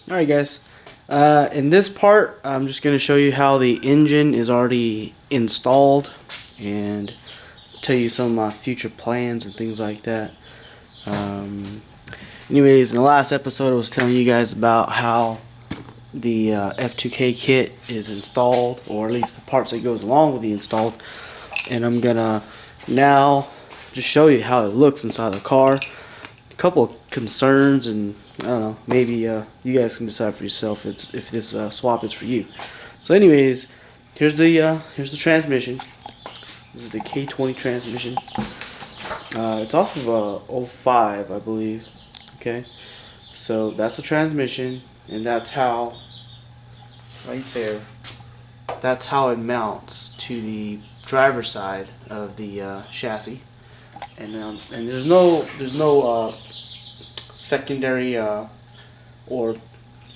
Alright guys, in this part I'm just going to show you how the engine is already installed and tell you some of my future plans and things like that. Anyways, in the last episode I was telling you guys about how the F2K kit is installed, or at least the parts that goes along with the installed, and I'm gonna now just show you how it looks inside the car. A couple of concerns, and I don't know, maybe you guys can decide for yourself if this swap is for you. So anyways, here's the transmission. This is the K20 transmission. It's off of a 05, I believe. Okay, so that's the transmission, and that's how, right there, that's how it mounts to the driver's side of the chassis. And there's no secondary or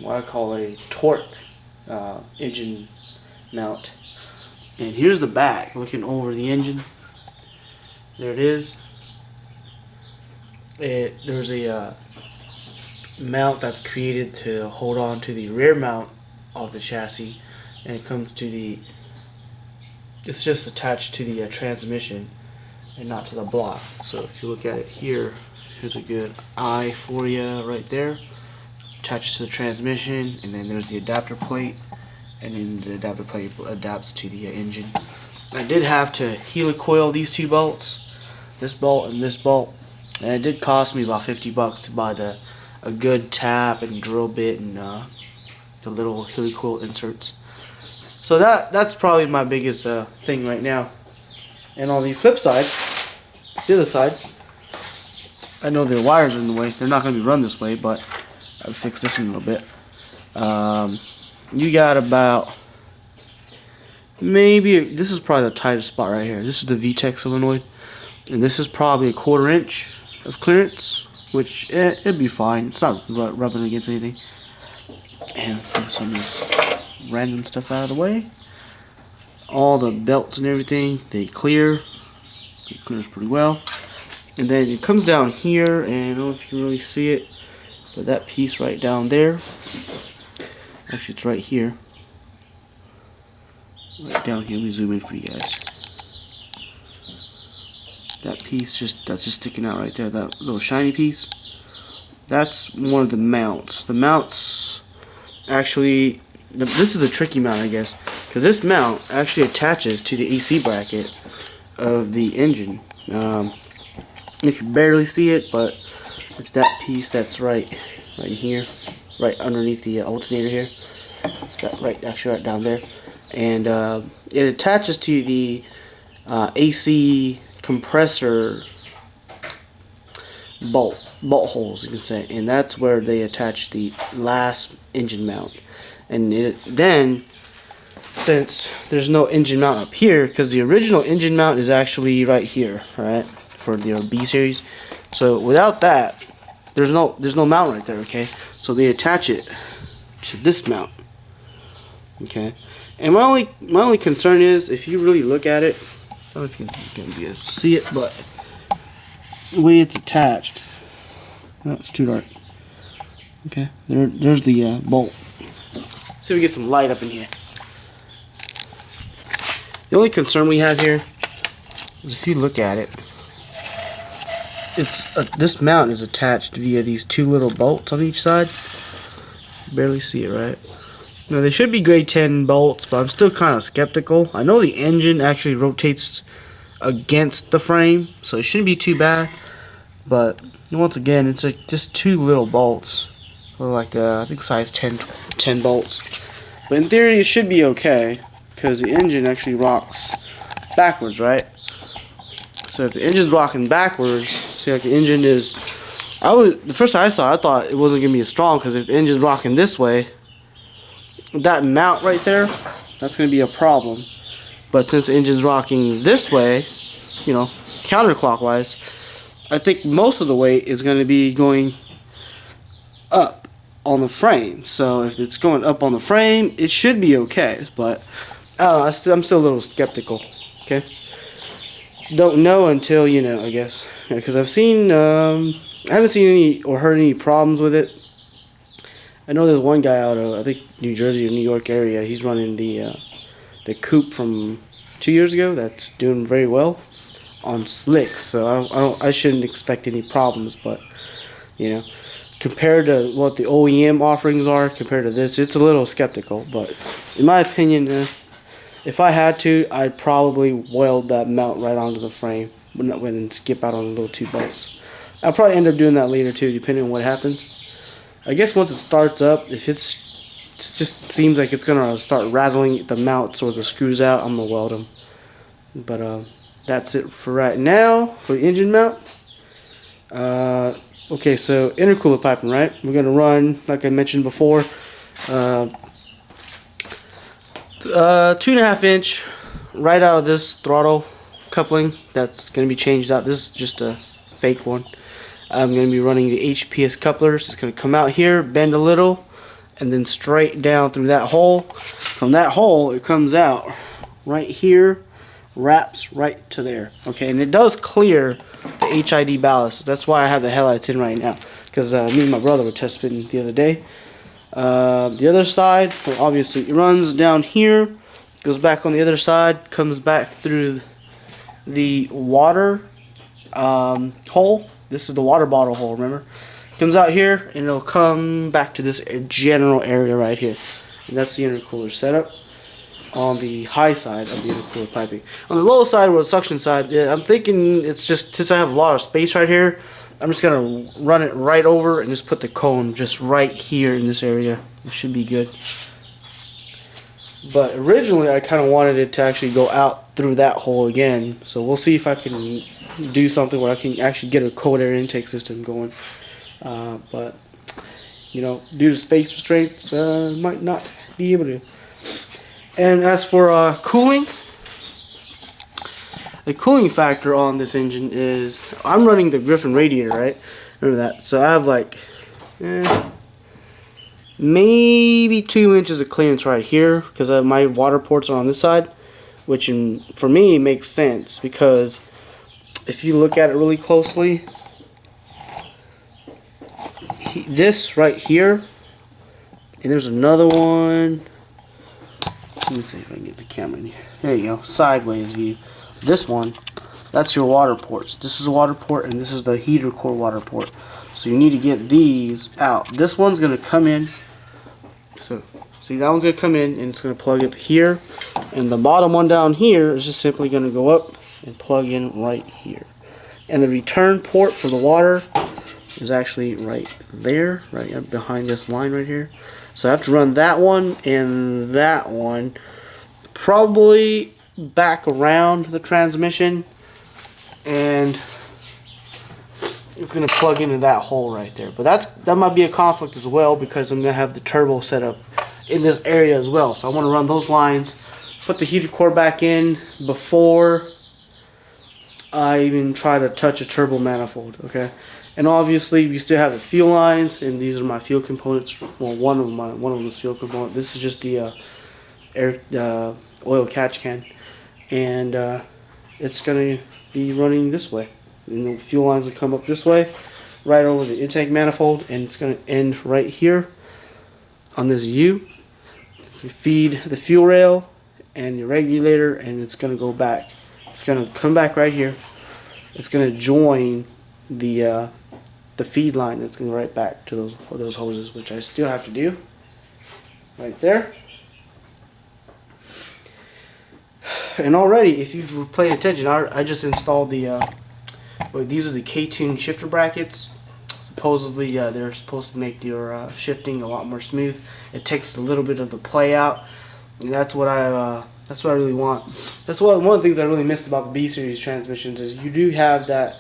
what I call a torque engine mount. And here's the back, looking over the engine. There it is. There's a mount that's created to hold on to the rear mount of the chassis, and it comes to the, it's just attached to the transmission and not to the block. So if you look at it here, here's a good eye for you right there. Attaches to the transmission, and then there's the adapter plate, and then the adapter plate adapts to the engine. I did have to helicoil these two bolts, this bolt and this bolt, and it did cost me about $50 to buy a good tap and drill bit and the little helicoil inserts. So that's probably my biggest thing right now. And on the flip side, the other side, I know the wires are in the way. They're not going to be run this way, but I'll fix this in a little bit. You got about, maybe, this is probably the tightest spot right here. This is the VTEC solenoid, and this is probably a 1/4 inch of clearance, which it'd be fine. It's not rubbing against anything. And put some of this random stuff out of the way. All the belts and everything, they clear. It clears pretty well. And then it comes down here, and I don't know if you can really see it, but that piece right down there, actually it's right here. Right down here, let me zoom in for you guys. That piece that's just sticking out right there, that little shiny piece, that's one of the mounts. The mounts actually, this is a tricky mount, I guess, because this mount actually attaches to the AC bracket of the engine. You can barely see it, but it's that piece that's right here, right underneath the alternator here. It's got actually right down there, and it attaches to the AC compressor bolt holes, you can say, and that's where they attach the last engine mount. And then, since there's no engine mount up here, because the original engine mount is actually right here, right, for the B series. So without that, there's no mount right there. Okay, so they attach it to this mount. Okay, and my only concern is, if you really look at it, I don't know if you can be able to see it, but the way it's attached, oh, it's too dark. Okay, there's the bolt. See if we get some light up in here. The only concern we have here is, if you look at it, it's this mount is attached via these two little bolts on each side. Barely see it, right? Now they should be grade 10 bolts, but I'm still kind of skeptical. I know the engine actually rotates against the frame, so it shouldn't be too bad. But once again, it's like just two little bolts, like I think size 10 bolts. But in theory, it should be okay, because the engine actually rocks backwards, right? So if the engine's rocking backwards, see, like the engine is, the first time I saw it, I thought it wasn't gonna be as strong, because if the engine's rocking this way, that mount right there, that's gonna be a problem. But since the engine's rocking this way, you know, counterclockwise, I think most of the weight is gonna be going up on the frame. So if it's going up on the frame, it should be okay. But I don't know, I'm still a little skeptical. Okay, don't know until you know, I guess, because I haven't seen any or heard any problems with it. I know there's one guy out of, I think, New Jersey or New York area. He's running the coupe from 2 years ago. That's doing very well on slicks. So I shouldn't expect any problems. But you know, compared to what the OEM offerings are, compared to this, it's a little skeptical. But in my opinion, if I had to, I'd probably weld that mount right onto the frame and skip out on the little 2 bolts. I'll probably end up doing that later too, depending on what happens. I guess once it starts up, if it just seems like it's gonna start rattling the mounts or the screws out, I'm gonna weld them. But that's it for right now for the engine mount. Okay, so intercooler piping, right? We're gonna run, like I mentioned before, 2.5 inch right out of this throttle coupling. That's gonna be changed out. This is just a fake one. I'm going to be running the HPS couplers. It's going to come out here, bend a little, and then straight down through that hole. From that hole, it comes out right here, wraps right to there. Okay, and it does clear the HID ballast. That's why I have the headlights in right now, because me and my brother were test fitting the other day. The other side, well, obviously, it runs down here, goes back on the other side, comes back through the water hole. This is the water bottle hole, remember? Comes out here, and it'll come back to this general area right here. And that's the intercooler setup on the high side of the intercooler piping. On the low side, or the suction side, I'm thinking it's just, since I have a lot of space right here, I'm just going to run it right over and just put the cone just right here in this area. It should be good. But originally, I kind of wanted it to actually go out through that hole again. So we'll see if I can do something where I can actually get a cold air intake system going. But you know, due to space restraints, might not be able to. And as for cooling, the cooling factor on this engine is, I'm running the Griffin radiator, right? Remember that? So I have like maybe 2 inches of clearance right here, because my water ports are on this side, which for me makes sense, because if you look at it really closely, this right here, and there's another one. Let me see if I can get the camera in here. There you go, sideways view. This one, that's your water ports. This is a water port, and this is the heater core water port. So you need to get these out. This one's going to come in. So see, that one's going to come in, and it's going to plug up here. And the bottom one down here is just simply going to go up and plug in right here. And the return port for the water is actually right there, right up behind this line right here. So I have to run that one and that one, probably back around the transmission, and it's going to plug into that hole right there. But that might be a conflict as well, because I'm going to have the turbo set up in this area as well. So I want to run those lines, put the heater core back in before I even try to touch a turbo manifold. Okay, and obviously we still have the fuel lines, and these are my fuel components. Well, one of them is fuel component. This is just the oil catch can, and it's gonna be running this way. And the fuel lines will come up this way, right over the intake manifold, and it's gonna end right here on this U. So feed the fuel rail and your regulator, and it's gonna go back. It's gonna come back right here. It's gonna join the feed line. It's gonna go right back to those hoses, which I still have to do. Right there. And already, if you've paid attention, I just installed the. Well, these are the K-Tune shifter brackets. Supposedly, they're supposed to make your shifting a lot more smooth. It takes a little bit of the play out, and that's what I really want. That's one of the things I really miss about the B series transmissions, is you do have that.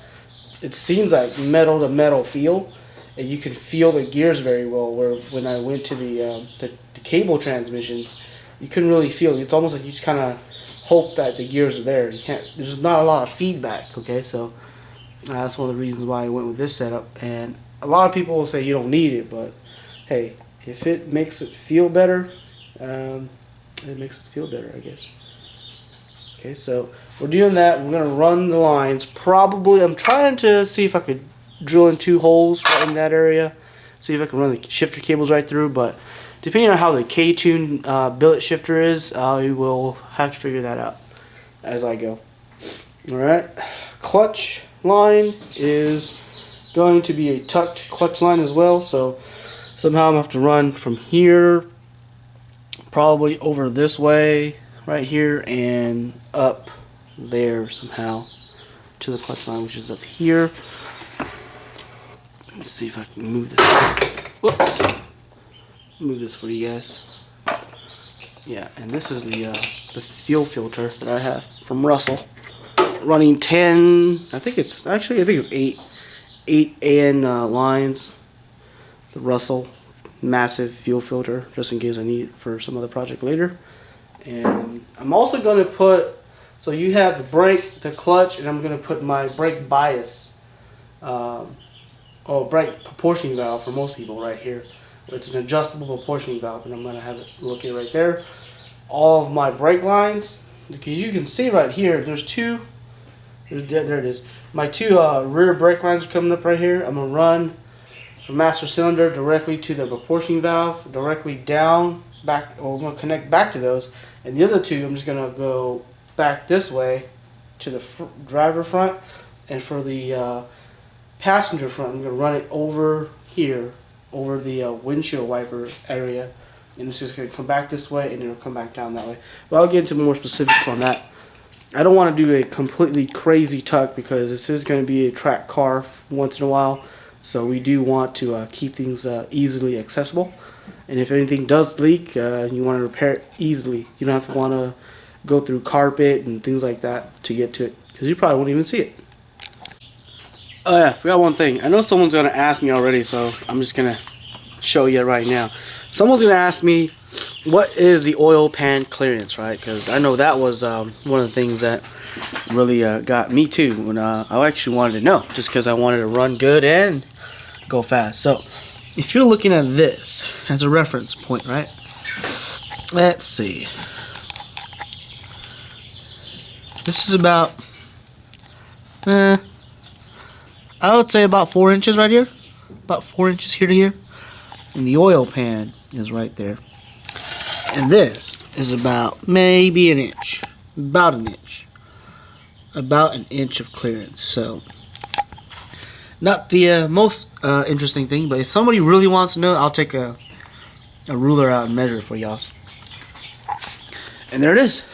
It seems like metal to metal feel, and you can feel the gears very well. Where when I went to the cable transmissions, you couldn't really feel it. It's almost like you just kind of hope that the gears are there. You can't. There's not a lot of feedback. Okay, so that's one of the reasons why I went with this setup. And a lot of people will say you don't need it, but hey, if it makes it feel better, it makes it feel better, I guess. Okay, so we're doing that. We're gonna run the lines. Probably, I'm trying to see if I could drill in 2 holes right in that area. see if I can run the shifter cables right through, but depending on how the K-tune billet shifter is, I will have to figure that out as I go. Alright, clutch line is going to be a tucked clutch line as well, so somehow I'm going to have to run from here, probably over this way, right here, and up there somehow to the clutch line, which is up here. Let me see if I can move this. Whoops. Move this for you guys. Yeah, and this is the fuel filter that I have from Russell, running 10. I think it's 8 AN lines. The Russell massive fuel filter, just in case I need it for some other project later. And I'm also going to put, so you have the brake, the clutch, and I'm going to put my brake bias, brake proportioning valve for most people right here. It's an adjustable proportioning valve, and I'm going to have it located right there. All of my brake lines, because you can see right here, there it is. My two rear brake lines are coming up right here. I'm going to run from master cylinder directly to the proportioning valve, directly down, back, or I'm going to connect back to those. And the other two, I'm just going to go back this way to the driver front, and for the passenger front, I'm going to run it over here, over the windshield wiper area, and it's just going to come back this way, and it'll come back down that way. But I'll get into more specifics on that. I don't want to do a completely crazy tuck because this is going to be a track car once in a while, so we do want to keep things easily accessible. And if anything does leak, you want to repair it easily. You don't have to want to go through carpet and things like that to get to it, because you probably won't even see it. Oh yeah, forgot one thing. I know someone's going to ask me already, so I'm just going to show you right now. Someone's going to ask me, what is the oil pan clearance, right? Because I know that was one of the things that really got me too, when I actually wanted to know, just because I wanted to run good and go fast. So if you're looking at this as a reference point, right? Let's see. This is about, I would say about 4 inches right here. About 4 inches here to here. And the oil pan is right there. And this is about maybe an inch. About an inch. About an inch of clearance. So, not the most interesting thing, but if somebody really wants to know, I'll take a ruler out and measure it for y'all. And there it is.